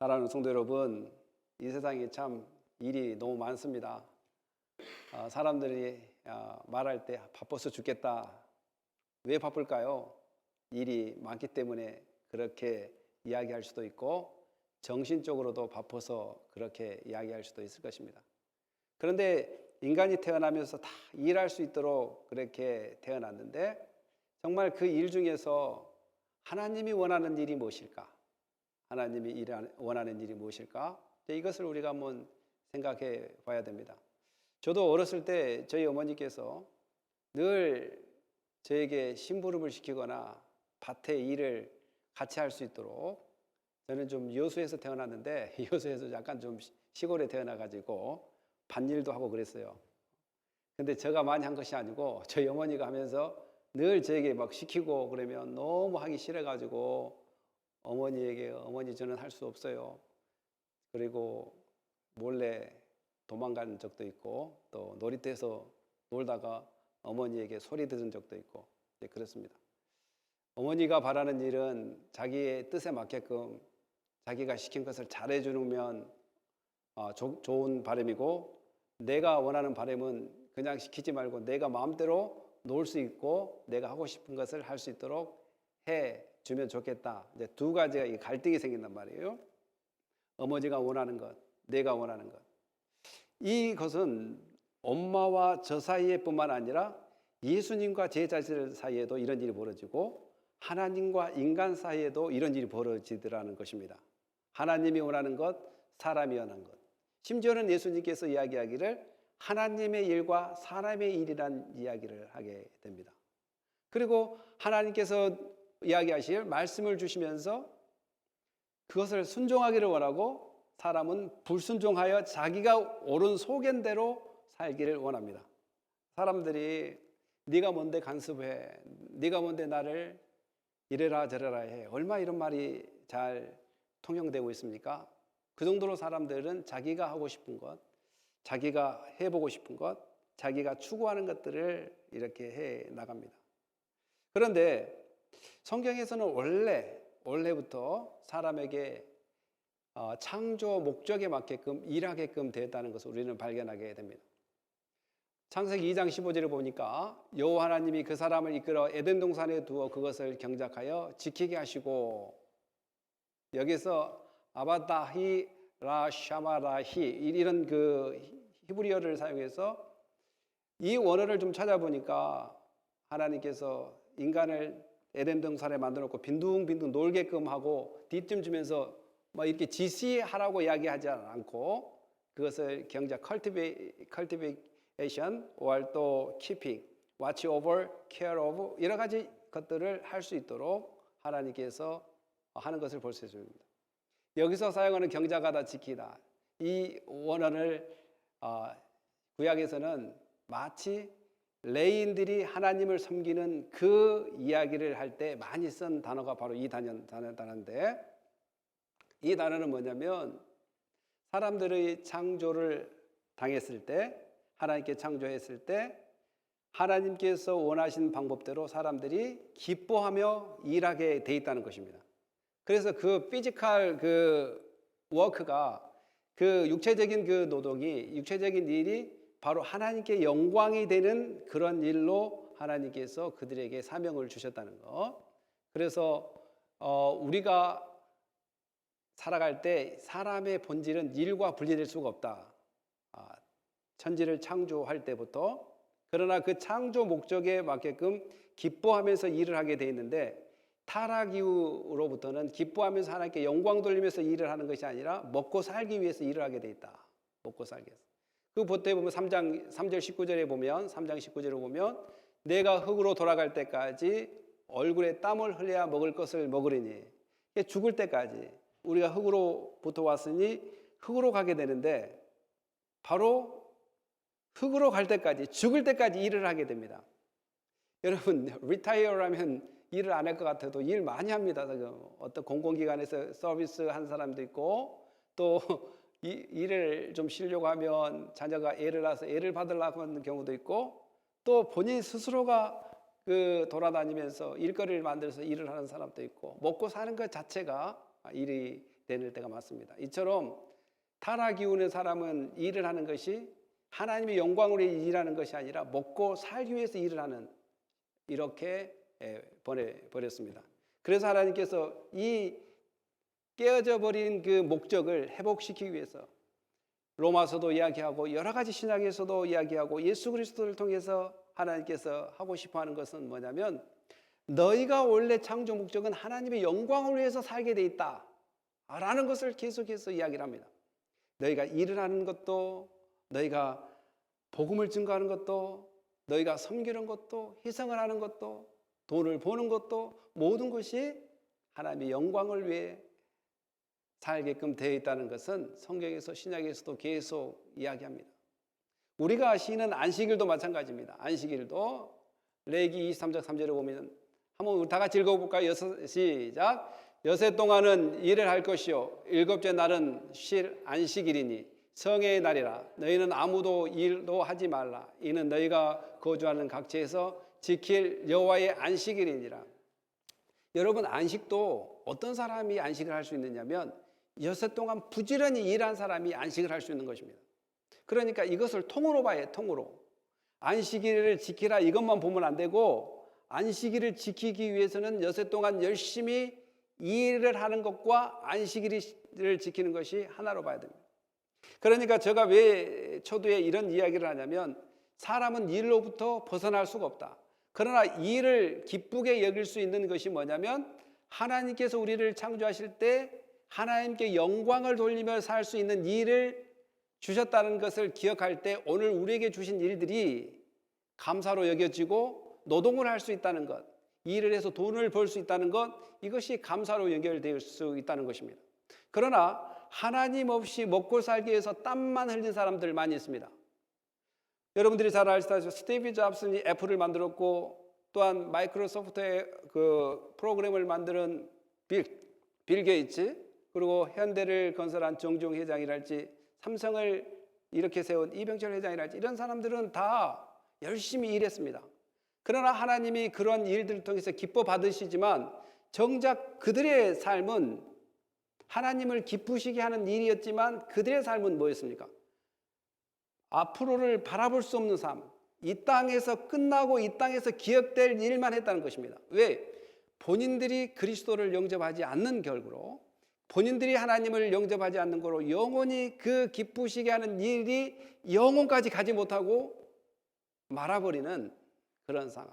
사랑하는 성도 여러분, 이 세상에 참 일이 너무 많습니다. 사람들이 말할 때 바빠서 죽겠다. 왜 바쁠까요? 일이 많기 때문에 그렇게 이야기할 수도 있고 정신적으로도 바빠서 그렇게 이야기할 수도 있을 것입니다. 그런데 인간이 태어나면서 다 일할 수 있도록 그렇게 태어났는데 정말 그 일 중에서 하나님이 원하는 일이 무엇일까? 하나님이 원하는 일이 무엇일까? 이것을 우리가 한번 생각해 봐야 됩니다. 저도 어렸을 때 저희 어머니께서 늘 저에게 심부름을 시키거나 밭에 일을 같이 할 수 있도록, 저는 좀 여수에서 태어났는데 여수에서 약간 좀 시골에 태어나가지고 밭일도 하고 그랬어요. 근데 제가 많이 한 것이 아니고 저희 어머니가 하면서 늘 저에게 막 시키고 그러면 너무 하기 싫어가지고 어머니에게 어머니 저는 할 수 없어요. 그리고 몰래 도망간 적도 있고 또 놀이터에서 놀다가 어머니에게 소리 들은 적도 있고 그렇습니다. 어머니가 바라는 일은 자기의 뜻에 맞게끔 자기가 시킨 것을 잘해주면 좋은 바람이고, 내가 원하는 바람은 그냥 시키지 말고 내가 마음대로 놀 수 있고 내가 하고 싶은 것을 할 수 있도록 해주면 좋겠다. 이제 두 가지가 갈등이 생긴단 말이에요. 어머니가 원하는 것, 내가 원하는 것. 이것은 엄마와 저 사이에 뿐만 아니라 예수님과 제자들 사이에도 이런 일이 벌어지고 하나님과 인간 사이에도 이런 일이 벌어지더라는 것입니다. 하나님이 원하는 것, 사람이 원하는 것. 심지어는 예수님께서 이야기하기를 하나님의 일과 사람의 일이란 이야기를 하게 됩니다. 그리고 하나님께서 이야기하실 말씀을 주시면서 그것을 순종하기를 원하고 사람은 불순종하여 자기가 옳은 소견대로 살기를 원합니다. 사람들이 네가 뭔데 간섭해, 네가 뭔데 나를 이래라 저래라 해, 얼마 이런 말이 잘 통용되고 있습니까? 그 정도로 사람들은 자기가 하고 싶은 것, 자기가 해보고 싶은 것, 자기가 추구하는 것들을 이렇게 해 나갑니다. 그런데 성경에서는 원래부터 사람에게 창조 목적에 맞게끔 일하게끔 되었다는 것을 우리는 발견하게 됩니다. 창세기 2장 15절을 보니까 여호와 하나님이 그 사람을 이끌어 에덴 동산에 두어 그것을 경작하여 지키게 하시고, 여기서 아바다히 라샤마라히 이런 그 히브리어를 사용해서 이 원어를 좀 찾아보니까 하나님께서 인간을 에덴 동산에 만들어 놓고 빈둥빈둥 놀게끔 하고 뒷짐 주면서 막 이렇게 지시하라고 이야기하지 않고 그것을 경작 cultivation or 또 keeping, watch over, care of 여러 가지 것들을 할 수 있도록 하나님께서 하는 것을 볼 수 있습니다. 여기서 사용하는 경작하다 지키다, 이 원어를 구약에서는 마치 레인들이 하나님을 섬기는 그 이야기를 할 때 많이 쓴 단어가 바로 이 단어인데, 이 단어는 뭐냐면 사람들의 창조를 당했을 때, 하나님께 창조했을 때 하나님께서 원하신 방법대로 사람들이 기뻐하며 일하게 돼 있다는 것입니다. 그래서 그 피지컬 그 워크가, 그 육체적인 그 노동이, 육체적인 일이 바로 하나님께 영광이 되는 그런 일로 하나님께서 그들에게 사명을 주셨다는 것. 그래서 우리가 살아갈 때 사람의 본질은 일과 분리될 수가 없다. 천지를 창조할 때부터. 그러나 그 창조 목적에 맞게끔 기뻐하면서 일을 하게 돼 있는데, 타락 이후로부터는 기뻐하면서 하나님께 영광 돌리면서 일을 하는 것이 아니라 먹고 살기 위해서 일을 하게 돼 있다. 먹고 살기 위해서. 그 보태 보면 3절 19절에 보면, 3장 19절에 보면 내가 흙으로 돌아갈 때까지 얼굴에 땀을 흘려야 먹을 것을 먹으리니, 죽을 때까지 우리가 흙으로부터 왔으니 흙으로 가게 되는데, 바로 흙으로 갈 때까지, 죽을 때까지 일을 하게 됩니다. 여러분, 리타이어라면 일을 안 할 것 같아도 일 많이 합니다. 어떤 공공기관에서 서비스 한 사람도 있고, 또 일을 좀 쉬려고 하면 자녀가 애를 낳아서 애를 받으려고 하는 경우도 있고, 또 본인 스스로가 돌아다니면서 일거리를 만들어서 일을 하는 사람도 있고, 먹고 사는 것 자체가 일이 되는 때가 많습니다. 이처럼 타락이 오는 사람은 일을 하는 것이 하나님의 영광으로 일하는 것이 아니라 먹고 살기 위해서 일을 하는, 이렇게 보내버렸습니다. 그래서 하나님께서 이 깨어져 버린 그 목적을 회복시키기 위해서 로마서도 이야기하고 여러 가지 신약에서도 이야기하고 예수 그리스도를 통해서 하나님께서 하고 싶어하는 것은 뭐냐면, 너희가 원래 창조 목적은 하나님의 영광을 위해서 살게 돼 있다 라는 것을 계속해서 이야기를 합니다. 너희가 일을 하는 것도, 너희가 복음을 증거하는 것도, 너희가 섬기는 것도, 희생을 하는 것도, 돈을 버는 것도, 모든 것이 하나님의 영광을 위해 살게끔 되어 있다는 것은 성경에서 신약에서도 계속 이야기합니다. 우리가 쉬는 안식일도 마찬가지입니다. 안식일도 레위기 23장 3절에 보면, 한번 우리 다 같이 읽어볼까요? 시작. 여섯 동안은 일을 할 것이요 일곱째 날은 쉴 안식일이니 성회의 날이라. 너희는 아무도 일도 하지 말라. 이는 너희가 거주하는 각지에서 지킬 여호와의 안식일이니라. 여러분, 안식도 어떤 사람이 안식을 할 수 있느냐면 여섯 동안 부지런히 일한 사람이 안식을 할 수 있는 것입니다. 그러니까 이것을 통으로 봐야 해요. 통으로. 안식일을 지키라 이것만 보면 안 되고, 안식일을 지키기 위해서는 여섯 동안 열심히 일을 하는 것과 안식일을 지키는 것이 하나로 봐야 됩니다. 그러니까 제가 왜 초두에 이런 이야기를 하냐면, 사람은 일로부터 벗어날 수가 없다. 그러나 일을 기쁘게 여길 수 있는 것이 뭐냐면, 하나님께서 우리를 창조하실 때 하나님께 영광을 돌리며 살 수 있는 일을 주셨다는 것을 기억할 때 오늘 우리에게 주신 일들이 감사로 여겨지고 노동을 할 수 있다는 것, 일을 해서 돈을 벌 수 있다는 것, 이것이 감사로 연결될 수 있다는 것입니다. 그러나 하나님 없이 먹고 살기 위해서 땀만 흘린 사람들 많이 있습니다. 여러분들이 잘 아시다시피 스티브 잡슨이 애플을 만들었고, 또한 마이크로소프트의 그 프로그램을 만드는 빌 게이츠, 그리고 현대를 건설한 정종 회장이랄지, 삼성을 이렇게 세운 이병철 회장이랄지, 이런 사람들은 다 열심히 일했습니다. 그러나 하나님이 그런 일들을 통해서 기뻐 받으시지만 정작 그들의 삶은 하나님을 기쁘시게 하는 일이었지만 그들의 삶은 뭐였습니까? 앞으로를 바라볼 수 없는 삶, 이 땅에서 끝나고 이 땅에서 기억될 일만 했다는 것입니다. 왜? 본인들이 그리스도를 영접하지 않는 결과로, 본인들이 하나님을 영접하지 않는 거로 영원히 그 기쁘시게 하는 일이 영혼까지 가지 못하고 말아버리는 그런 상황.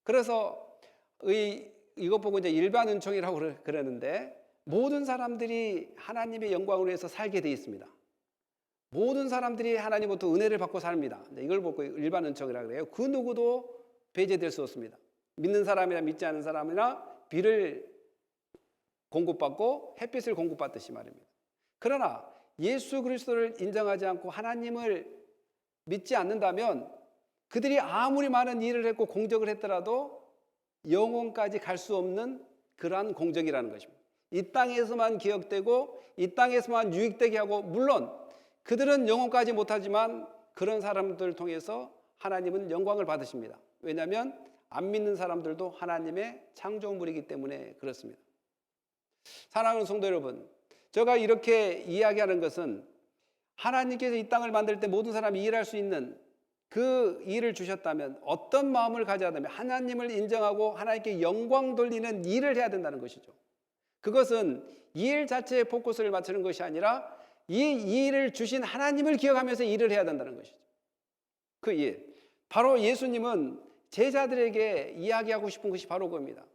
그래서 이것 보고 이제 일반 은총이라고 그러는데, 모든 사람들이 하나님의 영광을 위해서 살게 되어 있습니다. 모든 사람들이 하나님부터 은혜를 받고 삽니다. 이걸 보고 일반 은총이라고 그래요. 그 누구도 배제될 수 없습니다. 믿는 사람이나 믿지 않는 사람이나 비를 공급받고 햇빛을 공급받듯이 말입니다. 그러나 예수 그리스도를 인정하지 않고 하나님을 믿지 않는다면 그들이 아무리 많은 일을 했고 공적을 했더라도 영혼까지 갈 수 없는 그러한 공적이라는 것입니다. 이 땅에서만 기억되고 이 땅에서만 유익되게 하고, 물론 그들은 영혼까지 못하지만 그런 사람들을 통해서 하나님은 영광을 받으십니다. 왜냐하면 안 믿는 사람들도 하나님의 창조물이기 때문에 그렇습니다. 사랑하는 성도 여러분, 제가 이렇게 이야기하는 것은 하나님께서 이 땅을 만들 때 모든 사람이 일할 수 있는 그 일을 주셨다면 어떤 마음을 가져야 되면 하나님을 인정하고 하나님께 영광 돌리는 일을 해야 된다는 것이죠. 그것은 일 자체에 포커스를 맞추는 것이 아니라 이 일을 주신 하나님을 기억하면서 일을 해야 된다는 것이죠. 그 일, 바로 예수님은 제자들에게 이야기하고 싶은 것이 바로 그겁니다.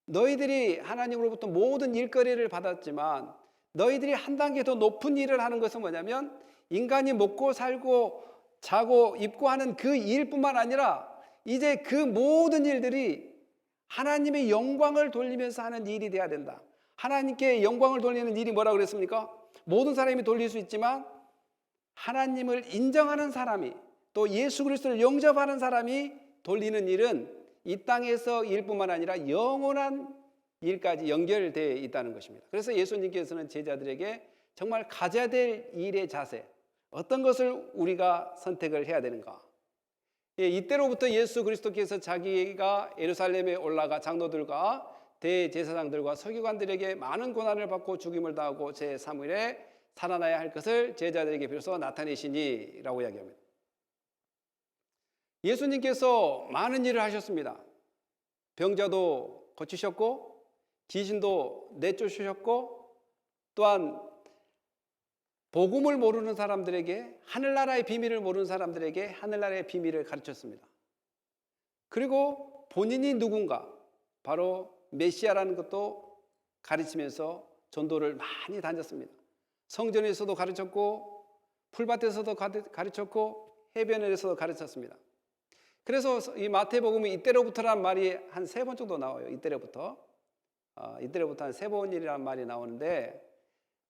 너희들이 하나님으로부터 모든 일거리를 받았지만 너희들이 한 단계 더 높은 일을 하는 것은 뭐냐면, 인간이 먹고 살고 자고 입고 하는 그 일뿐만 아니라 이제 그 모든 일들이 하나님의 영광을 돌리면서 하는 일이 돼야 된다. 하나님께 영광을 돌리는 일이 뭐라고 그랬습니까? 모든 사람이 돌릴 수 있지만 하나님을 인정하는 사람이, 또 예수 그리스도를 영접하는 사람이 돌리는 일은 이 땅에서 일뿐만 아니라 영원한 일까지 연결되어 있다는 것입니다. 그래서 예수님께서는 제자들에게 정말 가져야 될 일의 자세, 어떤 것을 우리가 선택을 해야 되는가. 이때로부터 예수 그리스도께서 자기가 예루살렘에 올라가 장로들과 대제사장들과 서기관들에게 많은 고난을 받고 죽임을 당하고 제3일에 살아나야 할 것을 제자들에게 비로소 나타내시니 라고 이야기합니다. 예수님께서 많은 일을 하셨습니다. 병자도 고치셨고 귀신도 내쫓으셨고 또한 복음을 모르는 사람들에게, 하늘나라의 비밀을 모르는 사람들에게 하늘나라의 비밀을 가르쳤습니다. 그리고 본인이 누군가, 바로 메시아라는 것도 가르치면서 전도를 많이 다녔습니다. 성전에서도 가르쳤고 풀밭에서도 가르쳤고 해변에서도 가르쳤습니다. 그래서 이 마태복음은 이때로부터라는 말이 한 3번 정도 나와요. 이때로부터 한 3번이라는 말이 나오는데,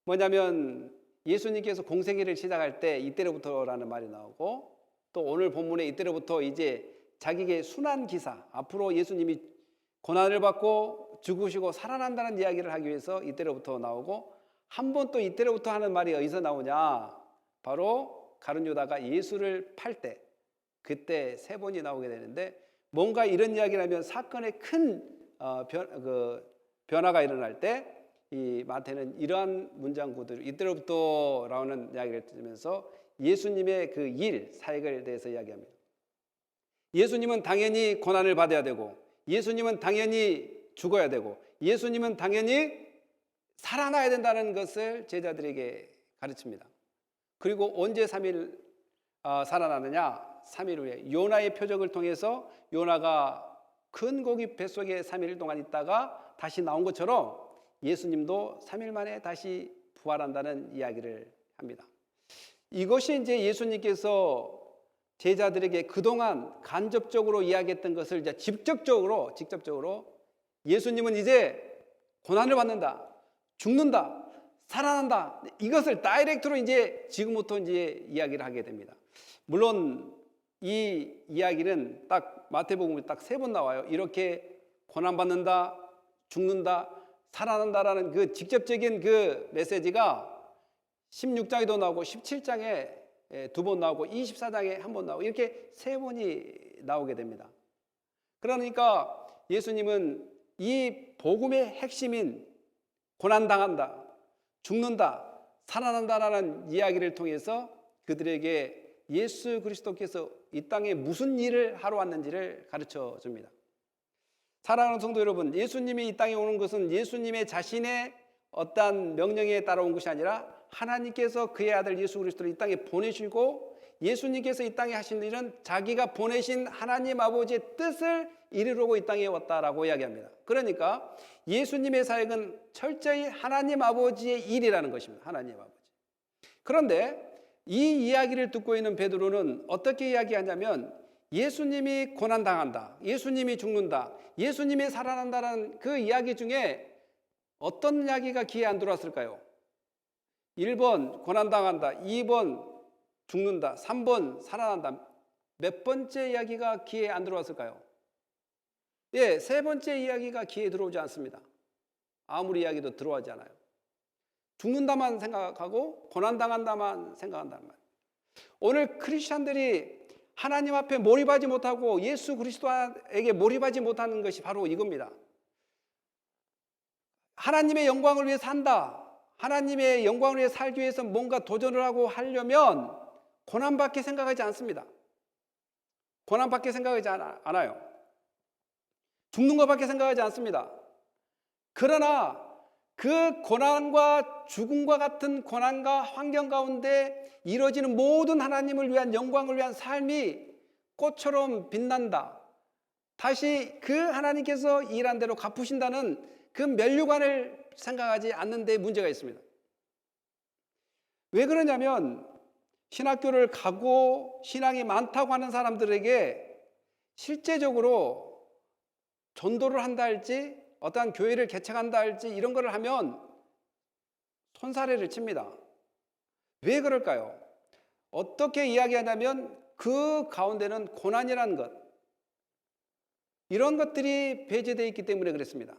뭐냐면 예수님께서 공생애를 시작할 때 이때로부터라는 말이 나오고, 또 오늘 본문에 이때로부터 이제 자기의 순환 기사, 앞으로 예수님이 고난을 받고 죽으시고 살아난다는 이야기를 하기 위해서 이때로부터 나오고, 한 번 또 이때로부터 하는 말이 어디서 나오냐, 바로 가룟 유다가 예수를 팔 때, 그때 3번이 나오게 되는데, 뭔가 이런 이야기를 하면 사건의 큰 변화가 일어날 때 이 마태는 이러한 문장구들, 이때로부터 나오는 이야기를 들으면서 예수님의 그 일, 사역에 대해서 이야기합니다. 예수님은 당연히 고난을 받아야 되고, 예수님은 당연히 죽어야 되고, 예수님은 당연히 살아나야 된다는 것을 제자들에게 가르칩니다. 그리고 언제 3일 살아나느냐? 3일 후에 요나의 표적을 통해서 요나가 큰 고기 뱃속에 3일 동안 있다가 다시 나온 것처럼 예수님도 3일 만에 다시 부활한다는 이야기를 합니다. 이것이 이제 예수님께서 제자들에게 그동안 간접적으로 이야기했던 것을 이제 직접적으로 예수님은 이제 고난을 받는다, 죽는다, 살아난다, 이것을 다이렉트로 이제 지금부터 이제 이야기를 하게 됩니다. 물론 이 이야기는 딱 마태복음에 딱 3번 나와요. 이렇게 고난받는다, 죽는다, 살아난다라는 그 직접적인 그 메시지가 16장에도 나오고 17장에 2번 나오고 24장에 1번 나오고 이렇게 3번이 나오게 됩니다. 그러니까 예수님은 이 복음의 핵심인 고난당한다, 죽는다, 살아난다라는 이야기를 통해서 그들에게 예수 그리스도께서 이 땅에 무슨 일을 하러 왔는지를 가르쳐 줍니다. 사랑하는 성도 여러분, 예수님이 이 땅에 오는 것은 예수님의 자신의 어떠한 명령에 따라온 것이 아니라 하나님께서 그의 아들 예수 그리스도를 이 땅에 보내시고, 예수님께서 이 땅에 하신 일은 자기가 보내신 하나님 아버지의 뜻을 이루려고 이 땅에 왔다라고 이야기합니다. 그러니까 예수님의 사역은 철저히 하나님 아버지의 일이라는 것입니다. 하나님 아버지. 그런데 이 이야기를 듣고 있는 베드로는 어떻게 이야기하냐면, 예수님이 고난당한다, 예수님이 죽는다, 예수님이 살아난다는 그 이야기 중에 어떤 이야기가 귀에 안 들어왔을까요? 1번 고난당한다, 2번 죽는다, 3번 살아난다. 몇 번째 이야기가 귀에 안 들어왔을까요? 예, 3번째 이야기가 귀에 들어오지 않습니다. 아무리 이야기도 들어오지 않아요. 죽는다만 생각하고 고난당한다만 생각한단 말이에요. 오늘 크리스찬들이 하나님 앞에 몰입하지 못하고 예수 그리스도에게 몰입하지 못하는 것이 바로 이겁니다. 하나님의 영광을 위해 산다, 하나님의 영광을 위해 살기 위해서 뭔가 도전을 하고 하려면 고난밖에 생각하지 않습니다. 고난밖에 생각하지 않아요. 죽는 것밖에 생각하지 않습니다. 그러나 그 고난과 죽음과 같은 고난과 환경 가운데 이루어지는 모든 하나님을 위한 영광을 위한 삶이 꽃처럼 빛난다, 다시 그 하나님께서 일한 대로 갚으신다는 그 면류관을 생각하지 않는 데 문제가 있습니다. 왜 그러냐면 신학교를 가고 신앙이 많다고 하는 사람들에게 실제적으로 전도를 한다 할지, 어떠한 교회를 개척한다 할지 이런 거를 하면 손사래를 칩니다. 왜 그럴까요? 어떻게 이야기하냐면 그 가운데는 고난이라는 것, 이런 것들이 배제되어 있기 때문에 그렇습니다.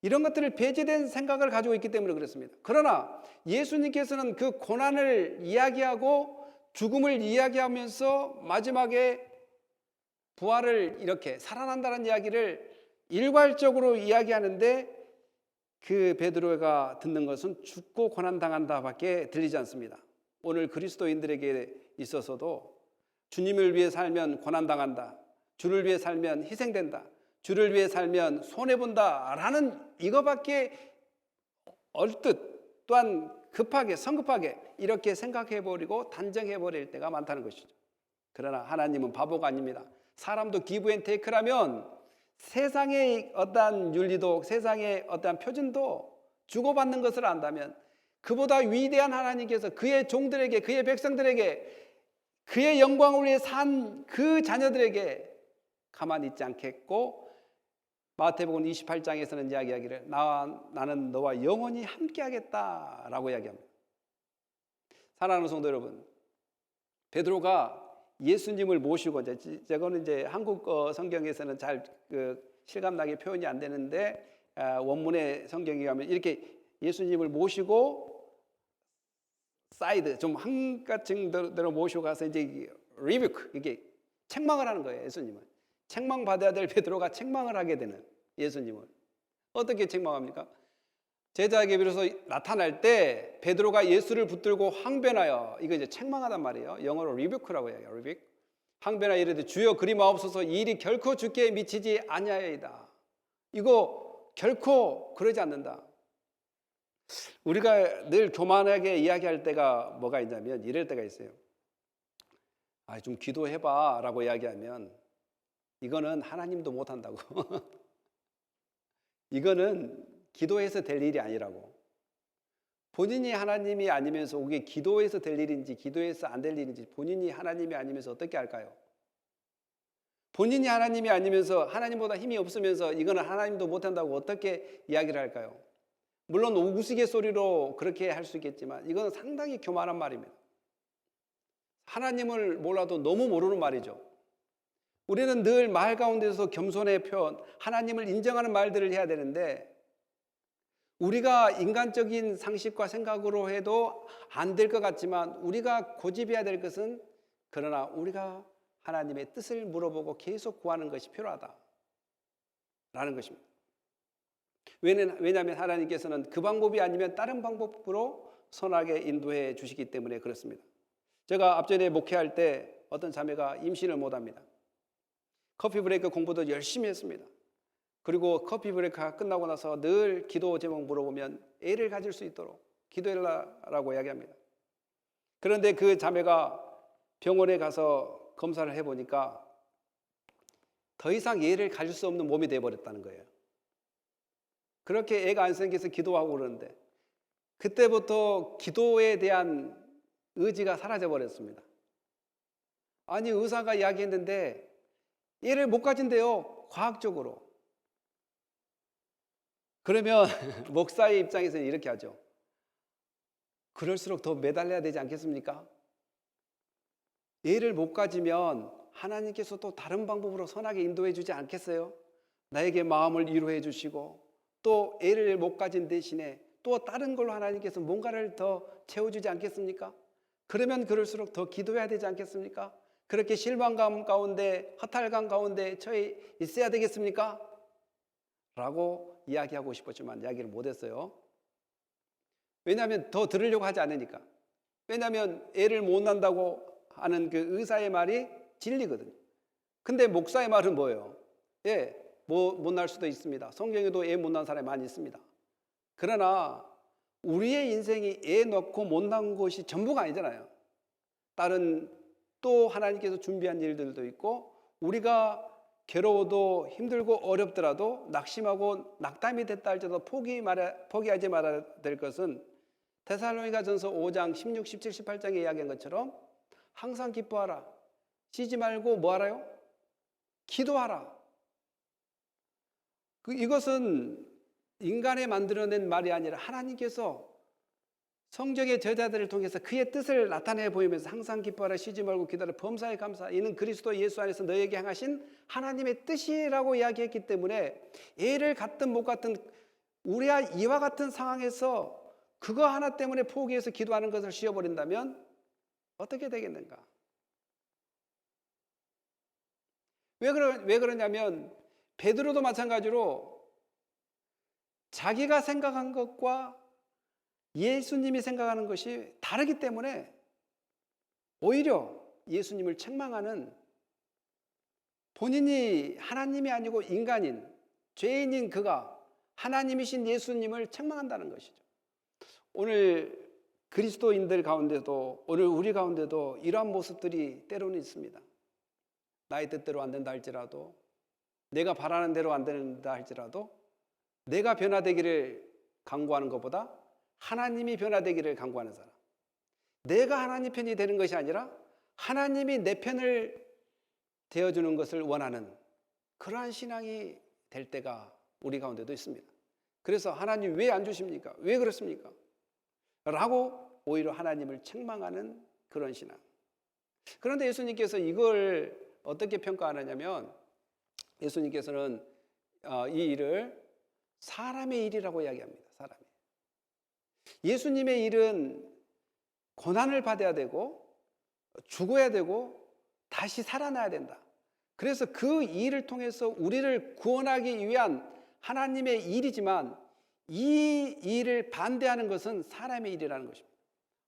이런 것들을 배제된 생각을 가지고 있기 때문에 그렇습니다. 그러나 예수님께서는 그 고난을 이야기하고 죽음을 이야기하면서 마지막에 부활을, 이렇게 살아난다는 이야기를 일괄적으로 이야기하는데 그 베드로가 듣는 것은 죽고 고난당한다밖에 들리지 않습니다. 오늘 그리스도인들에게 있어서도 주님을 위해 살면 고난당한다, 주를 위해 살면 희생된다, 주를 위해 살면 손해본다라는 이거밖에 얼뜻 또한 급하게 성급하게 이렇게 생각해버리고 단정해버릴 때가 많다는 것이죠. 그러나 하나님은 바보가 아닙니다. 사람도 기브 앤 테이크라면 세상의 어떠한 윤리도 세상의 어떠한 표준도 주고받는 것을 안다면 그보다 위대한 하나님께서 그의 종들에게, 그의 백성들에게, 그의 영광을 위해 산 그 자녀들에게 가만히 있지 않겠고, 마태복음 28장에서는 이야기하기를 나는 너와 영원히 함께하겠다라고 이야기합니다. 사랑하는 성도 여러분, 베드로가 예수님을 모시고, 저거는 이제 한국 성경에서는 잘 실감나게 표현이 안 되는데, 원문의 성경에 가면 이렇게 예수님을 모시고 사이드 좀 한가층대로 모시고 가서 이제 리뷰크, 이게 책망을 하는 거예요. 예수님은 책망 받아야 될 베드로가 책망을 하게 되는 예수님을 어떻게 책망합니까? 제자에게 비로소 나타날 때 베드로가 예수를 붙들고 항변하여, 이거 이제 책망하단 말이에요. 영어로 리뷰크라고 해요. 리뷰크. 항변하여 이르되 주여 그리 마옵소서, 이 일이 결코 주께 미치지 아니하여이다. 이거 결코 그러지 않는다. 우리가 늘 교만하게 이야기할 때가 뭐가 있냐면 이럴 때가 있어요. 좀 기도해봐 라고 이야기하면 이거는 하나님도 못한다고. 이거는 기도해서 될 일이 아니라고. 본인이 하나님이 아니면서 그게 기도해서 될 일인지 기도해서 안 될 일인지 본인이 하나님이 아니면서 어떻게 할까요? 본인이 하나님이 아니면서 하나님보다 힘이 없으면서 이거는 하나님도 못한다고 어떻게 이야기를 할까요? 물론 우스갯소리로 그렇게 할 수 있겠지만 이건 상당히 교만한 말입니다. 하나님을 몰라도 너무 모르는 말이죠. 우리는 늘 말 가운데서 겸손의 표현, 하나님을 인정하는 말들을 해야 되는데 우리가 인간적인 상식과 생각으로 해도 안 될 것 같지만 우리가 고집해야 될 것은, 그러나 우리가 하나님의 뜻을 물어보고 계속 구하는 것이 필요하다라는 것입니다. 왜냐하면 하나님께서는 그 방법이 아니면 다른 방법으로 선하게 인도해 주시기 때문에 그렇습니다. 제가 앞전에 목회할 때 어떤 자매가 임신을 못합니다. 커피 브레이크 공부도 열심히 했습니다. 그리고 커피 브레이크가 끝나고 나서 늘 기도 제목 물어보면 애를 가질 수 있도록 기도해라라고 이야기합니다. 그런데 그 자매가 병원에 가서 검사를 해보니까 더 이상 애를 가질 수 없는 몸이 되어버렸다는 거예요. 그렇게 애가 안 생겨서 기도하고 그러는데 그때부터 기도에 대한 의지가 사라져버렸습니다. 아니, 의사가 이야기했는데 애를 못 가진대요, 과학적으로. 그러면 목사의 입장에서는 이렇게 하죠. 그럴수록 더 매달려야 되지 않겠습니까? 애를 못 가지면 하나님께서 또 다른 방법으로 선하게 인도해 주지 않겠어요? 나에게 마음을 위로해 주시고 또 애를 못 가진 대신에 또 다른 걸로 하나님께서 뭔가를 더 채워주지 않겠습니까? 그러면 그럴수록 더 기도해야 되지 않겠습니까? 그렇게 실망감 가운데 허탈감 가운데 처해 있어야 되겠습니까? 라고 이야기하고 싶었지만 이야기를 못했어요. 왜냐하면 더 들으려고 하지 않으니까. 왜냐하면 애를 못 낳는다고 하는 그 의사의 말이 진리거든요. 근데 목사의 말은 뭐예요? 못 낳을 수도 있습니다. 성경에도 애 못 낳은 사람이 많이 있습니다. 그러나 우리의 인생이 애 낳고 못 낳은 것이 전부가 아니잖아요. 다른 또 하나님께서 준비한 일들도 있고, 우리가 괴로워도 힘들고 어렵더라도 낙심하고 낙담이 됐다 할지라도 포기하지 말아야 될 것은 데살로니가전서 5장 16, 17, 18장에 이야기한 것처럼 항상 기뻐하라. 쉬지 말고 뭐 하라요? 기도하라. 이것은 인간이 만들어낸 말이 아니라 하나님께서 성경의 저자들을 통해서 그의 뜻을 나타내 보이면서 항상 기뻐하라, 쉬지 말고 기도하라, 범사에 감사, 이는 그리스도 예수 안에서 너에게 향하신 하나님의 뜻이라고 이야기했기 때문에 애를 갖든 못 갖든 우리와 이와 같은 상황에서 그거 하나 때문에 포기해서 기도하는 것을 쉬어버린다면 어떻게 되겠는가? 왜 그러냐면 베드로도 마찬가지로 자기가 생각한 것과 예수님이 생각하는 것이 다르기 때문에 오히려 예수님을 책망하는, 본인이 하나님이 아니고 인간인 죄인인 그가 하나님이신 예수님을 책망한다는 것이죠. 오늘 그리스도인들 가운데도, 오늘 우리 가운데도 이러한 모습들이 때로는 있습니다. 나의 뜻대로 안 된다 할지라도, 내가 바라는 대로 안 된다 할지라도 내가 변화되기를 간구하는 것보다 하나님이 변화되기를 간구하는 사람, 내가 하나님 편이 되는 것이 아니라 하나님이 내 편을 되어주는 것을 원하는 그러한 신앙이 될 때가 우리 가운데도 있습니다. 그래서 하나님 왜 안 주십니까? 왜 그렇습니까? 라고 오히려 하나님을 책망하는 그런 신앙. 그런데 예수님께서 이걸 어떻게 평가하느냐면, 예수님께서는 이 일을 사람의 일이라고 이야기합니다. 사람의. 예수님의 일은 고난을 받아야 되고 죽어야 되고 다시 살아나야 된다. 그래서 그 일을 통해서 우리를 구원하기 위한 하나님의 일이지만, 이 일을 반대하는 것은 사람의 일이라는 것입니다.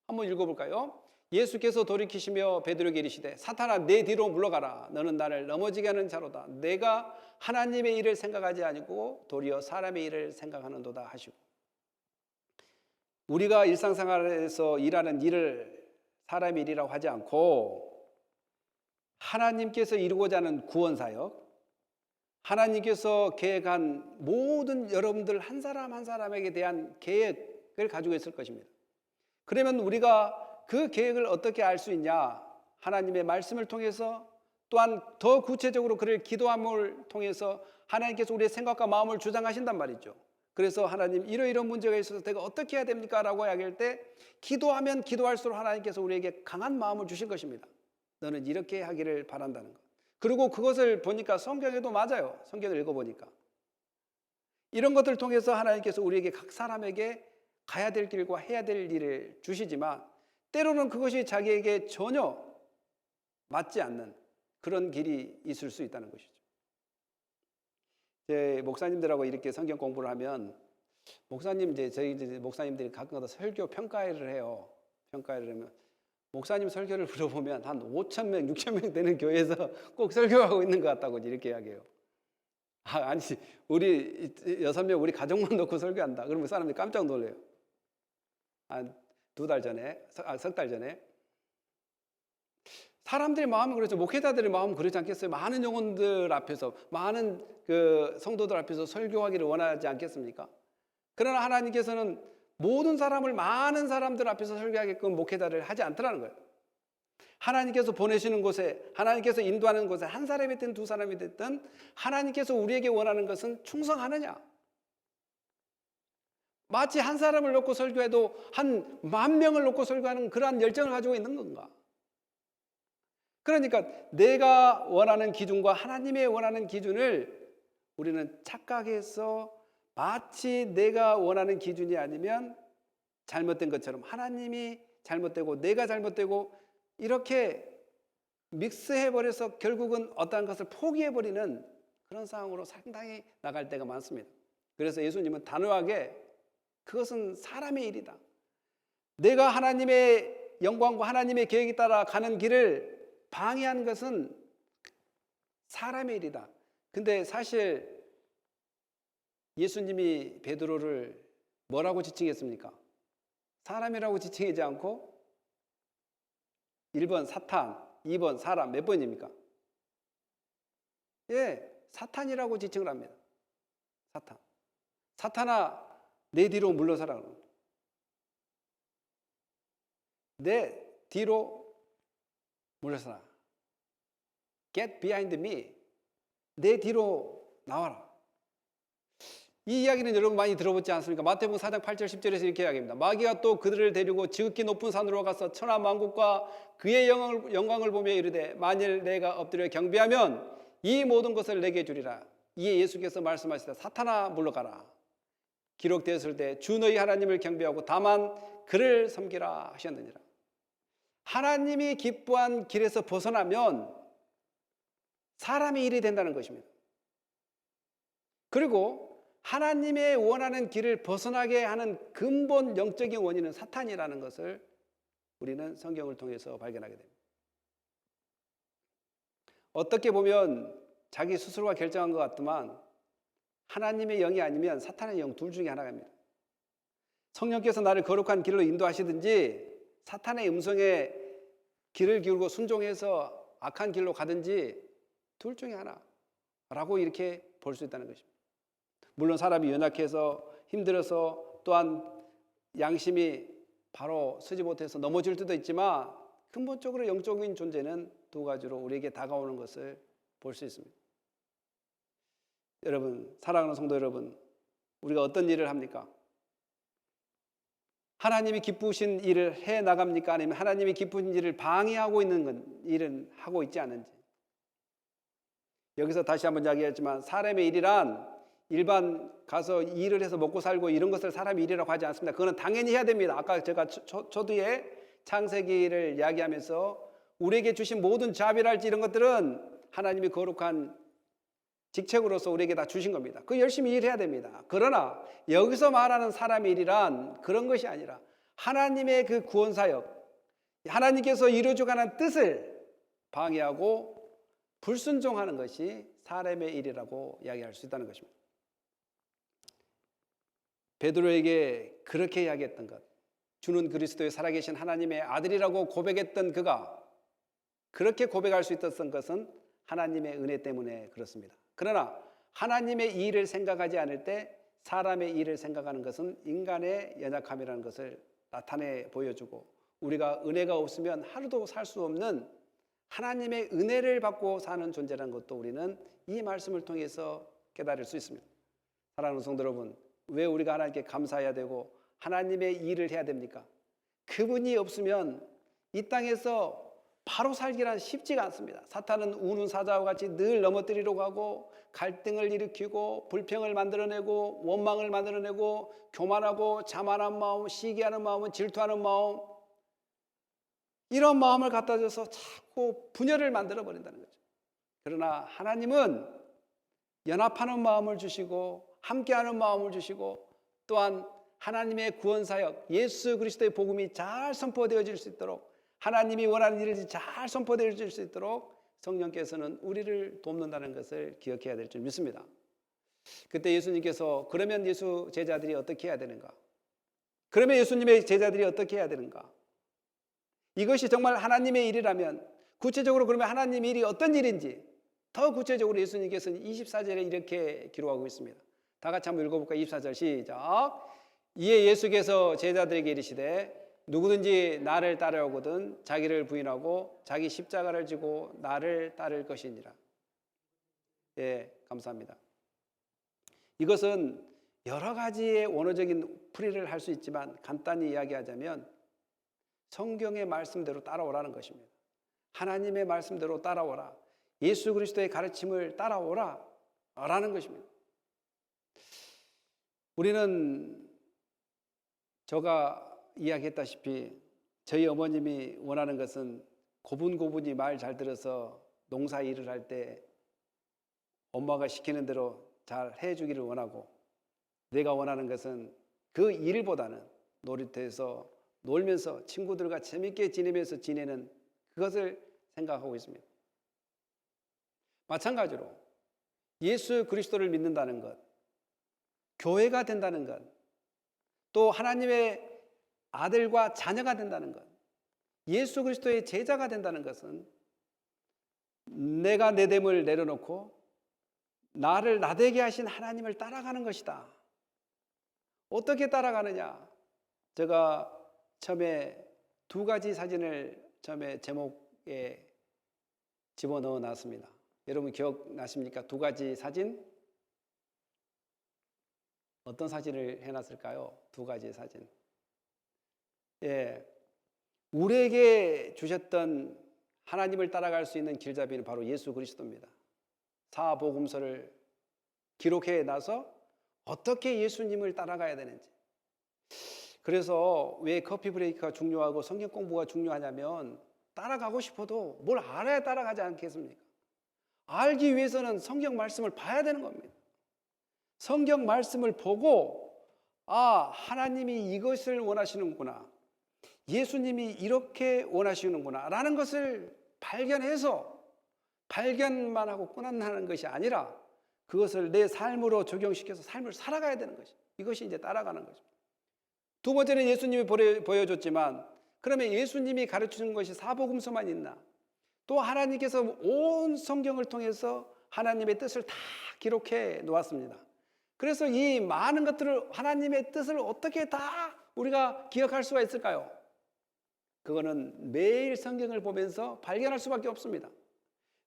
한번 읽어볼까요? 예수께서 돌이키시며 베드로에게 이르시되 사탄아 내 뒤로 물러가라. 너는 나를 넘어지게 하는 자로다. 내가 하나님의 일을 생각하지 아니고 도리어 사람의 일을 생각하는도다 하시고, 우리가 일상생활에서 일하는 일을 사람의 일이라고 하지 않고 하나님께서 이루고자 하는 구원사역, 하나님께서 계획한 모든 여러분들 한 사람 한 사람에게 대한 계획을 가지고 있을 것입니다. 그러면 우리가 그 계획을 어떻게 알 수 있냐? 하나님의 말씀을 통해서, 또한 더 구체적으로 그를 기도함을 통해서 하나님께서 우리의 생각과 마음을 주장하신단 말이죠. 그래서 하나님 이러이러한 문제가 있어서 내가 어떻게 해야 됩니까? 라고 이야기할 때 기도하면 기도할수록 하나님께서 우리에게 강한 마음을 주신 것입니다. 너는 이렇게 하기를 바란다는 것. 그리고 그것을 보니까 성경에도 맞아요. 성경을 읽어보니까 이런 것들을 통해서 하나님께서 우리에게 각 사람에게 가야 될 길과 해야 될 일을 주시지만, 때로는 그것이 자기에게 전혀 맞지 않는 그런 길이 있을 수 있다는 것이죠. 제 목사님들하고 이렇게 성경 공부를 하면, 저희 목사님들이 가끔가다 설교 평가회를 해요. 평가회를 하면 목사님 설교를 들어보면 한 5,000명, 6,000명 되는 교회에서 꼭 설교하고 있는 것 같다고 이렇게 이야기해요. 아니, 우리 6명 우리 가족만 놓고 설교한다. 그러면 사람들이 깜짝 놀래요. 한 2달 전에, 석 달 전에. 사람들의 마음은 그렇죠. 목회자들의 마음은 그렇지 않겠어요? 많은 영혼들 앞에서, 많은 그 성도들 앞에서 설교하기를 원하지 않겠습니까? 그러나 하나님께서는 모든 사람을 많은 사람들 앞에서 설교하게끔 목회자를 하지 않더라는 거예요. 하나님께서 보내시는 곳에, 하나님께서 인도하는 곳에 한 사람이 됐든 두 사람이 됐든 하나님께서 우리에게 원하는 것은 충성하느냐. 마치 한 사람을 놓고 설교해도 한 10,000명을 놓고 설교하는 그러한 열정을 가지고 있는 건가? 그러니까 내가 원하는 기준과 하나님의 원하는 기준을 우리는 착각해서 마치 내가 원하는 기준이 아니면 잘못된 것처럼, 하나님이 잘못되고 내가 잘못되고 이렇게 믹스해버려서 결국은 어떠한 것을 포기해버리는 그런 상황으로 상당히 나갈 때가 많습니다. 그래서 예수님은 단호하게 그것은 사람의 일이다. 내가 하나님의 영광과 하나님의 계획에 따라 가는 길을 방해하는 것은 사람의 일이다. 근데 사실 예수님이 베드로를 뭐라고 지칭했습니까? 사람이라고 지칭하지 않고 1번 사탄, 2번 사람, 몇 번입니까? 예, 사탄이라고 지칭을 합니다. 사탄. 사탄아, 내 뒤로 물러서라. 내 뒤로 물러서라. Get behind me. 내 뒤로 나와라. 이 이야기는 여러분 많이 들어보지 않습니까? 마태복음 4장 8절 10절에서 이렇게 이야기합니다. 마귀가 또 그들을 데리고 지극히 높은 산으로 가서 천하 만국과 그의 영광을 보며 이르되 만일 내가 엎드려 경배하면 이 모든 것을 내게 주리라. 이에 예수께서 말씀하시되 사탄아 물러가라. 기록되었을 때 주 너희 하나님을 경배하고 다만 그를 섬기라 하셨느니라. 하나님이 기뻐한 길에서 벗어나면 사람의 일이 된다는 것입니다. 그리고 하나님의 원하는 길을 벗어나게 하는 근본 영적인 원인은 사탄이라는 것을 우리는 성경을 통해서 발견하게 됩니다. 어떻게 보면 자기 스스로가 결정한 것 같지만 하나님의 영이 아니면 사탄의 영 둘 중에 하나입니다. 성령께서 나를 거룩한 길로 인도하시든지 사탄의 음성에 귀를 기울고 순종해서 악한 길로 가든지 둘 중에 하나라고 이렇게 볼 수 있다는 것입니다. 물론 사람이 연약해서 힘들어서 또한 양심이 바로 서지 못해서 넘어질 때도 있지만 근본적으로 영적인 존재는 두 가지로 우리에게 다가오는 것을 볼 수 있습니다. 여러분, 사랑하는 성도 여러분, 우리가 어떤 일을 합니까? 하나님이 기쁘신 일을 해 나갑니까? 아니면 하나님이 기쁘신 일을 방해하고 있는 일은 하고 있지 않은지. 여기서 다시 한번 이야기했지만 사람의 일이란 일반 가서 일을 해서 먹고 살고 이런 것을 사람의 일이라고 하지 않습니다. 그거는 당연히 해야 됩니다. 아까 제가 초두에 창세기를 이야기하면서 우리에게 주신 모든 자비랄지 이런 것들은 하나님이 거룩한 직책으로서 우리에게 다 주신 겁니다. 그 열심히 일해야 됩니다. 그러나 여기서 말하는 사람의 일이란 그런 것이 아니라 하나님의 그 구원사역, 하나님께서 이루어져가는 뜻을 방해하고 불순종하는 것이 사람의 일이라고 이야기할 수 있다는 것입니다. 베드로에게 그렇게 이야기했던 것, 주는 그리스도의 살아계신 하나님의 아들이라고 고백했던 그가 그렇게 고백할 수 있었던 것은 하나님의 은혜 때문에 그렇습니다. 그러나 하나님의 일을 생각하지 않을 때 사람의 일을 생각하는 것은 인간의 연약함이라는 것을 나타내 보여주고 우리가 은혜가 없으면 하루도 살 수 없는 하나님의 은혜를 받고 사는 존재라는 것도 우리는 이 말씀을 통해서 깨달을 수 있습니다. 사랑하는 성도 여러분, 왜 우리가 하나님께 감사해야 되고 하나님의 일을 해야 됩니까? 그분이 없으면 이 땅에서 바로 살기란 쉽지가 않습니다. 사탄은 우는 사자와 같이 늘 넘어뜨리려고 하고 갈등을 일으키고 불평을 만들어내고 원망을 만들어내고 교만하고 자만한 마음, 시기하는 마음, 질투하는 마음 이런 마음을 갖다 줘서 자꾸 분열을 만들어 버린다는 거죠. 그러나 하나님은 연합하는 마음을 주시고 함께하는 마음을 주시고 또한 하나님의 구원사역 예수 그리스도의 복음이 잘 선포되어질 수 있도록 하나님이 원하는 일을 잘 선포되어질 수 있도록 성령께서는 우리를 돕는다는 것을 기억해야 될 줄 믿습니다. 그때 예수님께서 그러면 예수 제자들이 어떻게 해야 되는가? 그러면 예수님의 제자들이 어떻게 해야 되는가? 이것이 정말 하나님의 일이라면 구체적으로 그러면 하나님의 일이 어떤 일인지 더 구체적으로 예수님께서는 24절에 이렇게 기록하고 있습니다. 다 같이 한번 읽어볼까요? 24절 시작. 이에 예수께서 제자들에게 이르시되 누구든지 나를 따르려거든 자기를 부인하고 자기 십자가를 지고 나를 따를 것이니라. 예, 감사합니다. 이것은 여러 가지의 원어적인 풀이를 할 수 있지만 간단히 이야기하자면 성경의 말씀대로 따라오라는 것입니다. 하나님의 말씀대로 따라오라. 예수 그리스도의 가르침을 따라오라 라는 것입니다. 우리는 제가 이야기했다시피 저희 어머님이 원하는 것은 고분고분히 말 잘 들어서 농사 일을 할 때 엄마가 시키는 대로 잘 해주기를 원하고 내가 원하는 것은 그 일보다는 놀이터에서 놀면서 친구들과 재밌게 지내면서 지내는 그것을 생각하고 있습니다. 마찬가지로 예수 그리스도를 믿는다는 것, 교회가 된다는 것, 또 하나님의 아들과 자녀가 된다는 것, 예수 그리스도의 제자가 된다는 것은 내가 내 됨을 내려놓고 나를 나되게 하신 하나님을 따라가는 것이다. 어떻게 따라가느냐? 제가 처음에 두 가지 사진을 처음에 제목에 집어넣어 놨습니다. 여러분 기억나십니까? 두 가지 사진? 어떤 사진을 해놨을까요? 두 가지 사진. 예, 우리에게 주셨던 하나님을 따라갈 수 있는 길잡이는 바로 예수 그리스도입니다. 사복음서를 기록해 놔서 어떻게 예수님을 따라가야 되는지. 그래서 왜 커피 브레이크가 중요하고 성경 공부가 중요하냐면 따라가고 싶어도 뭘 알아야 따라가지 않겠습니까? 알기 위해서는 성경 말씀을 봐야 되는 겁니다. 성경 말씀을 보고 아, 하나님이 이것을 원하시는구나. 예수님이 이렇게 원하시는구나 라는 것을 발견해서 발견만 하고 끝나는 것이 아니라 그것을 내 삶으로 적용시켜서 삶을 살아가야 되는 것이, 이것이 이제 따라가는 거죠. 두 번째는 예수님이 보여줬지만, 그러면 예수님이 가르치는 것이 사복음서만 있나? 또 하나님께서 온 성경을 통해서 하나님의 뜻을 다 기록해 놓았습니다. 그래서 이 많은 것들을, 하나님의 뜻을 어떻게 다 우리가 기억할 수가 있을까요? 그거는 매일 성경을 보면서 발견할 수밖에 없습니다.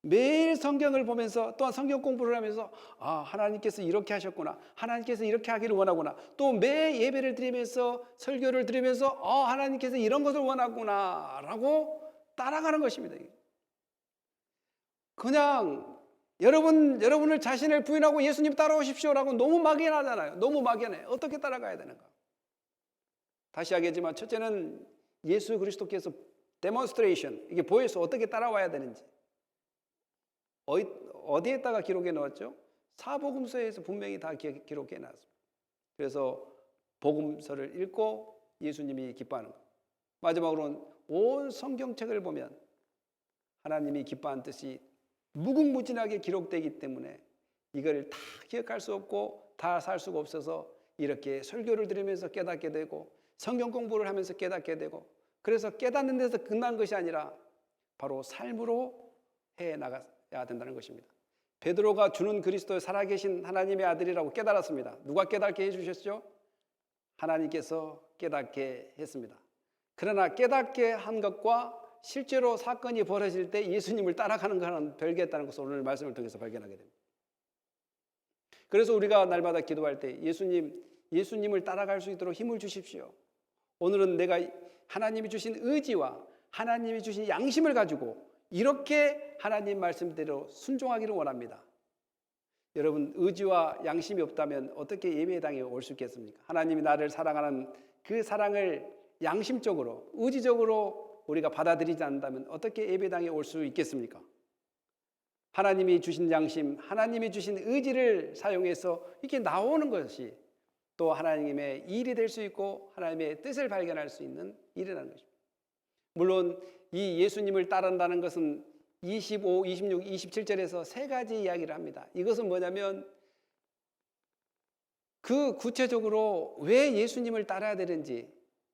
매일 성경을 보면서, 또한 성경 공부를 하면서 아, 하나님께서 이렇게 하셨구나, 하나님께서 이렇게 하기를 원하구나, 또 매 예배를 드리면서 설교를 드리면서 아, 하나님께서 이런 것을 원하구나 라고 따라가는 것입니다. 그냥 여러분을 자신을 부인하고 예수님 따라오십시오라고 너무 막연하잖아요. 너무 막연해. 어떻게 따라가야 되는가? 다시 하겠지만, 첫째는 예수 그리스도께서 데몬스트레이션, 이게 보여서 어떻게 따라와야 되는지 어디에다가 기록해 놓았죠? 사복음서에서 분명히 다 기록해 놨습니다. 그래서 복음서를 읽고 예수님이 기뻐하는 것. 마지막으로는 온 성경책을 보면 하나님이 기뻐하는 뜻이 무궁무진하게 기록되기 때문에 이걸 다 기억할 수 없고 다 살 수가 없어서 이렇게 설교를 들으면서 깨닫게 되고 성경 공부를 하면서 깨닫게 되고, 그래서 깨닫는 데서 끝난 것이 아니라 바로 삶으로 해 나가야 된다는 것입니다. 베드로가 주는 그리스도의 살아계신 하나님의 아들이라고 깨달았습니다. 누가 깨닫게 해주셨죠? 하나님께서 깨닫게 했습니다. 그러나 깨닫게 한 것과 실제로 사건이 벌어질 때 예수님을 따라가는 것은 별개였다는 것을 오늘 말씀을 통해서 발견하게 됩니다. 그래서 우리가 날마다 기도할 때 예수님을 따라갈 수 있도록 힘을 주십시오. 오늘은 내가 하나님이 주신 의지와 하나님이 주신 양심을 가지고 이렇게 하나님 말씀대로 순종하기를 원합니다. 여러분, 의지와 양심이 없다면 어떻게 예배당에 올 수 있겠습니까? 하나님이 나를 사랑하는 그 사랑을 양심적으로, 의지적으로 우리가 받아들이지 않는다면 어떻게 예배당에 올 수 있겠습니까? 하나님이 주신 양심, 하나님이 주신 의지를 사용해서 이렇게 나오는 것이 또 하나님의 일이 될 수 있고 하나님의 뜻을 발견할 수 있는 일이라는 것입니다. 물론 이 예수님을 따른다는 것은 25, 26, 27절에서 세 가지 이야기를 합니다. 이것은 뭐냐면 그 구체적으로 왜 예수님을 따라야 되는지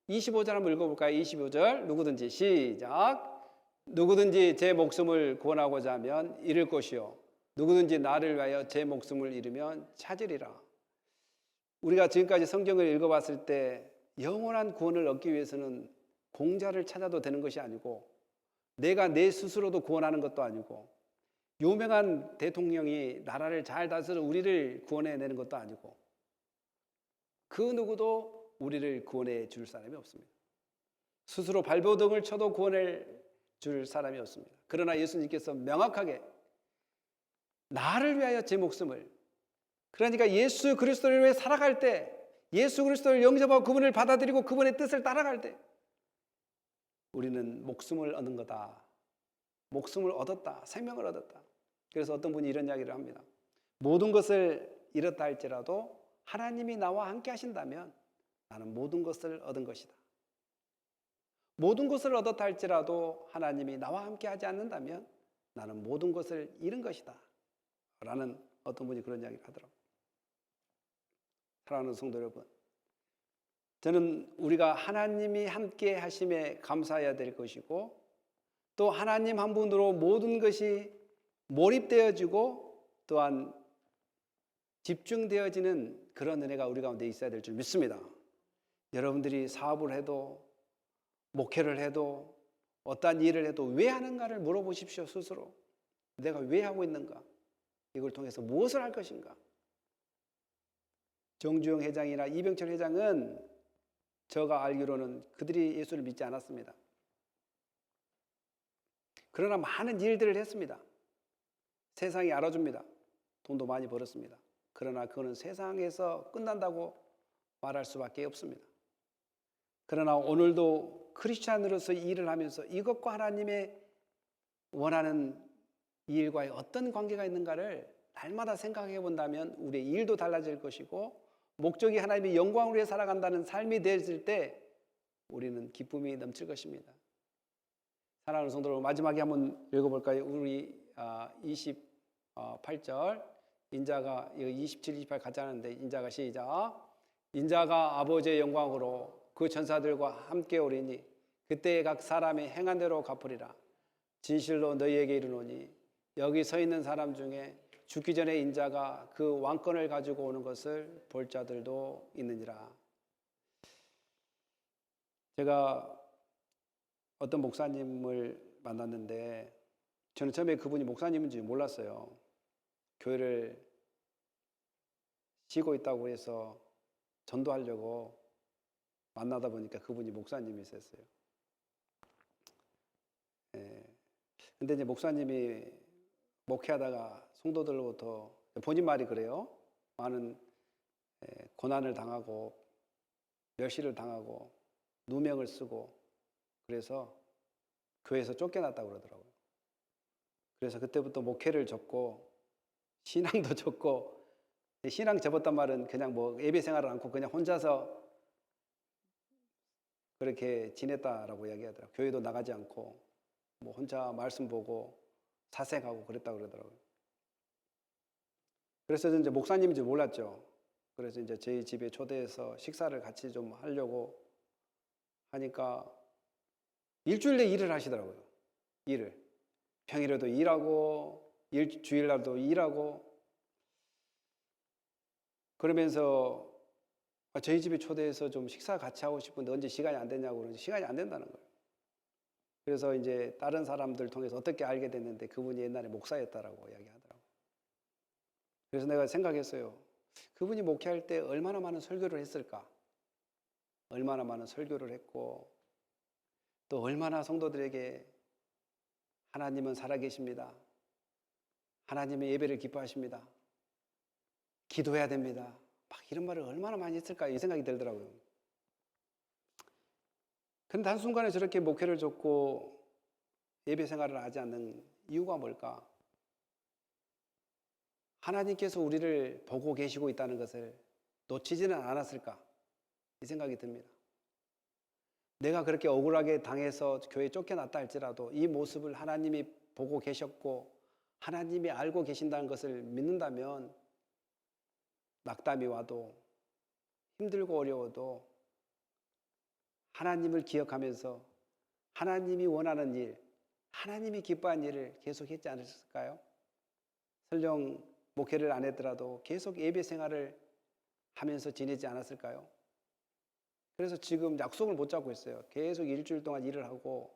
25절 한번 읽어볼까요? 25절 누구든지 시작. 누구든지 제 목숨을 구원하고자 하면 잃을 것이요 누구든지 나를 위하여 제 목숨을 잃으면 찾으리라. 우리가 지금까지 성경을 읽어봤을 때 영원한 구원을 얻기 위해서는 공자를 찾아도 되는 것이 아니고 내가 내 스스로도 구원하는 것도 아니고 유명한 대통령이 나라를 잘 다스려 우리를 구원해내는 것도 아니고 그 누구도 우리를 구원해 줄 사람이 없습니다. 스스로 발버둥을 쳐도 구원해 줄 사람이 없습니다. 그러나 예수님께서 명확하게 나를 위하여 제 목숨을, 그러니까 예수 그리스도를 위해 살아갈 때, 예수 그리스도를 영접하고 그분을 받아들이고 그분의 뜻을 따라갈 때 우리는 목숨을 얻는 거다. 목숨을 얻었다. 생명을 얻었다. 그래서 어떤 분이 이런 이야기를 합니다. 모든 것을 잃었다 할지라도 하나님이 나와 함께 하신다면 나는 모든 것을 얻은 것이다. 모든 것을 얻었다 할지라도 하나님이 나와 함께 하지 않는다면 나는 모든 것을 잃은 것이다. 라는 어떤 분이 그런 이야기를 하더라고요. 사랑하는 성도 여러분, 저는 우리가 하나님이 함께 하심에 감사해야 될 것이고 또 하나님 한 분으로 모든 것이 몰입되어지고 또한 집중되어지는 그런 은혜가 우리 가운데 있어야 될 줄 믿습니다. 여러분들이 사업을 해도 목회를 해도 어떠한 일을 해도 왜 하는가를 물어보십시오. 스스로 내가 왜 하고 있는가, 이걸 통해서 무엇을 할 것인가. 정주영 회장이나 이병철 회장은 제가 알기로는 그들이 예수를 믿지 않았습니다. 그러나 많은 일들을 했습니다. 세상이 알아줍니다. 돈도 많이 벌었습니다. 그러나 그거는 세상에서 끝난다고 말할 수밖에 없습니다. 그러나 오늘도 크리스찬으로서 일을 하면서 이것과 하나님의 원하는 이 일과의 어떤 관계가 있는가를 날마다 생각해 본다면 우리의 일도 달라질 것이고 목적이 하나님의 영광을 위해 살아간다는 삶이 되었을 때 우리는 기쁨이 넘칠 것입니다. 사랑하는 성도 여러분, 마지막에 한번 읽어볼까요? 우리 28절 인자가 27, 28 같이 하는데 인자가 시작. 인자가 아버지의 영광으로 그 천사들과 함께 오리니 그때 각 사람이 행한 대로 갚으리라. 진실로 너희에게 이르노니 여기 서 있는 사람 중에 죽기 전에 인자가 그 왕권을 가지고 오는 것을 볼 자들도 있느니라. 제가 어떤 목사님을 만났는데 저는 처음에 그분이 목사님인지 몰랐어요. 교회를 쉬고 있다고 해서 전도하려고 만나다 보니까 그분이 목사님이셨어요. 근데 이제 목사님이 목회하다가 성도들로부터 본인 말이 그래요. 많은 고난을 당하고 멸시를 당하고 누명을 쓰고 그래서 교회에서 쫓겨났다고 그러더라고요. 그래서 그때부터 목회를 접고 신앙도 접고, 신앙 접었단 말은 그냥 뭐 예배 생활을 않고 그냥 혼자서 그렇게 지냈다라고 이야기하더라고요. 교회도 나가지 않고 뭐 혼자 말씀 보고 사색하고 그랬다고 그러더라고요. 그래서 이제 목사님인지 몰랐죠. 그래서 이제 저희 집에 초대해서 식사를 같이 좀 하려고 하니까 일주일 내 일을 하시더라고요. 일을. 평일에도 일하고 주일날도 일하고 그러면서 저희 집에 초대해서 좀 식사 같이 하고 싶은데 언제 시간이 안 되냐고 그러는데 시간이 안 된다는 거예요. 그래서 이제 다른 사람들 통해서 어떻게 알게 됐는데 그분이 옛날에 목사였다라고 이야기하더라고요. 그래서 내가 생각했어요. 그분이 목회할 때 얼마나 많은 설교를 했을까? 얼마나 많은 설교를 했고 또 얼마나 성도들에게 하나님은 살아계십니다. 하나님의 예배를 기뻐하십니다. 기도해야 됩니다. 막 이런 말을 얼마나 많이 했을까 이 생각이 들더라고요. 근데 한순간에 저렇게 목회를 줬고 예배 생활을 하지 않는 이유가 뭘까? 하나님께서 우리를 보고 계시고 있다는 것을 놓치지는 않았을까? 이 생각이 듭니다. 내가 그렇게 억울하게 당해서 교회에 쫓겨났다 할지라도 이 모습을 하나님이 보고 계셨고 하나님이 알고 계신다는 것을 믿는다면 낙담이 와도 힘들고 어려워도 하나님을 기억하면서 하나님이 원하는 일, 하나님이 기뻐하는 일을 계속 했지 않으셨을까요? 설령 목회를 안 했더라도 계속 예배 생활을 하면서 지내지 않았을까요? 그래서 지금 약속을 못 잡고 있어요. 계속 일주일 동안 일을 하고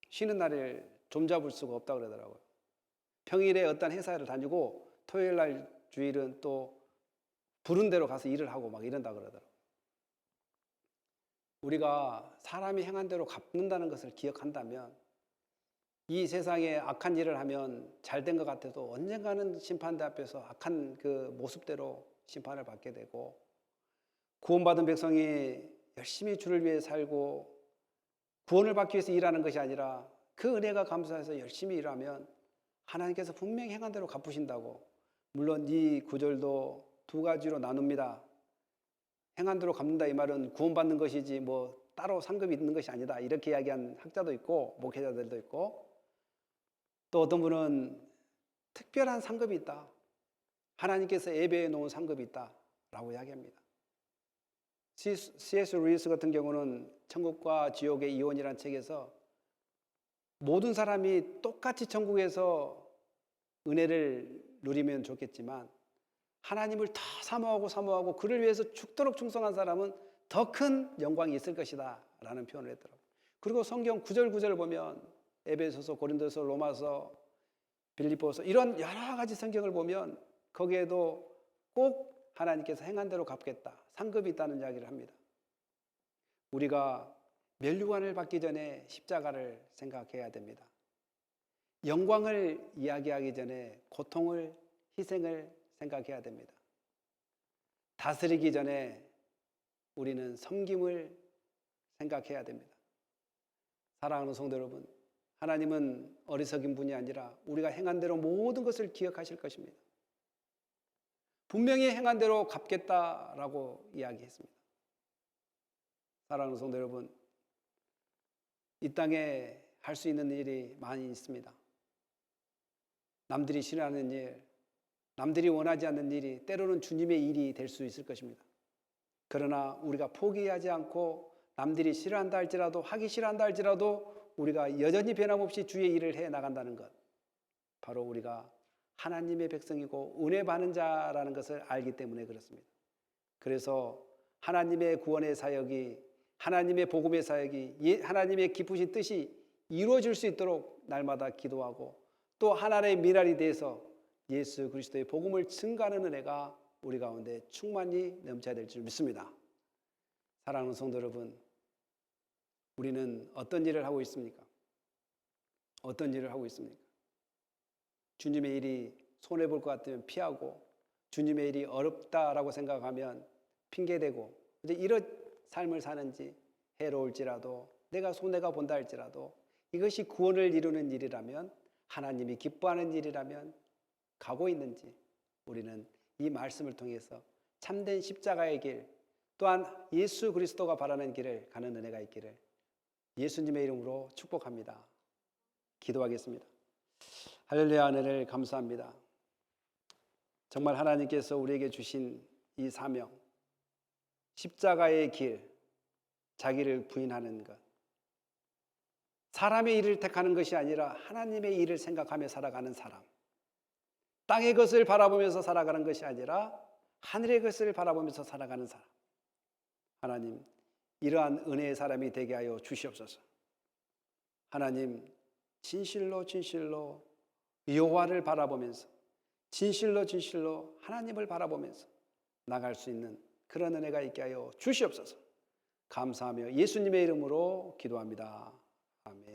쉬는 날을 좀 잡을 수가 없다고 그러더라고요. 평일에 어떤 회사를 다니고 토요일 날 주일은 또 부른 대로 가서 일을 하고 막 이런다 그러더라고요. 우리가 사람이 행한 대로 갚는다는 것을 기억한다면 이 세상에 악한 일을 하면 잘된 것 같아도 언젠가는 심판대 앞에서 악한 그 모습대로 심판을 받게 되고 구원받은 백성이 열심히 주를 위해 살고 구원을 받기 위해서 일하는 것이 아니라 그 은혜가 감사해서 열심히 일하면 하나님께서 분명히 행한 대로 갚으신다고. 물론 이 구절도 두 가지로 나눕니다. 행한 대로 갚는다 이 말은 구원받는 것이지 뭐 따로 상급이 있는 것이 아니다 이렇게 이야기한 학자도 있고 목회자들도 있고 또 어떤 분은 특별한 상급이 있다. 하나님께서 예배해 놓은 상급이 있다라고 이야기합니다. C.S. 루이스 같은 경우는 천국과 지옥의 이혼이라는 책에서 모든 사람이 똑같이 천국에서 은혜를 누리면 좋겠지만 하나님을 더 사모하고 그를 위해서 죽도록 충성한 사람은 더 큰 영광이 있을 것이다 라는 표현을 했더라고요. 그리고 성경 구절 보면 에베소서, 고린도서, 로마서, 빌립보서 이런 여러 가지 성경을 보면 거기에도 꼭 하나님께서 행한 대로 갚겠다, 상급이 있다는 이야기를 합니다. 우리가 면류관을 받기 전에 십자가를 생각해야 됩니다. 영광을 이야기하기 전에 고통을, 희생을 생각해야 됩니다. 다스리기 전에 우리는 섬김을 생각해야 됩니다. 사랑하는 성도 여러분, 하나님은 어리석인 분이 아니라 우리가 행한 대로 모든 것을 기억하실 것입니다. 분명히 행한 대로 갚겠다라고 이야기했습니다. 사랑하는 성도 여러분, 이 땅에 할 수 있는 일이 많이 있습니다. 남들이 싫어하는 일, 남들이 원하지 않는 일이 때로는 주님의 일이 될 수 있을 것입니다. 그러나 우리가 포기하지 않고 남들이 싫어한다 할지라도, 하기 싫어한다 할지라도 우리가 여전히 변함없이 주의 일을 해 나간다는 것, 바로 우리가 하나님의 백성이고 은혜 받는 자라는 것을 알기 때문에 그렇습니다. 그래서 하나님의 구원의 사역이, 하나님의 복음의 사역이, 하나님의 기쁘신 뜻이 이루어질 수 있도록 날마다 기도하고, 또 하나님의 미랄이 돼서 예수 그리스도의 복음을 증거하는 은혜가 우리 가운데 충만히 넘쳐야 될 줄 믿습니다. 사랑하는 성도 여러분, 우리는 어떤 일을 하고 있습니까? 어떤 일을 하고 있습니까? 주님의 일이 손해볼 것 같으면 피하고, 주님의 일이 어렵다라고 생각하면 핑계대고, 이제 이런 삶을 사는지, 해로울지라도, 내가 손해가 본다 할지라도 이것이 구원을 이루는 일이라면, 하나님이 기뻐하는 일이라면 가고 있는지, 우리는 이 말씀을 통해서 참된 십자가의 길, 또한 예수 그리스도가 바라는 길을 가는 은혜가 있기를 예수님의 이름으로 축복합니다. 기도하겠습니다. 할렐루야, 은혜를 감사합니다. 정말 하나님께서 우리에게 주신 이 사명, 십자가의 길, 자기를 부인하는 것, 사람의 일을 택하는 것이 아니라 하나님의 일을 생각하며 살아가는 사람, 땅의 것을 바라보면서 살아가는 것이 아니라 하늘의 것을 바라보면서 살아가는 사람, 하나님, 이러한 은혜의 사람이 되게 하여 주시옵소서. 하나님, 진실로 진실로 여호와를 바라보면서, 진실로 진실로 하나님을 바라보면서 나갈 수 있는 그런 은혜가 있게 하여 주시옵소서. 감사하며 예수님의 이름으로 기도합니다. 아멘.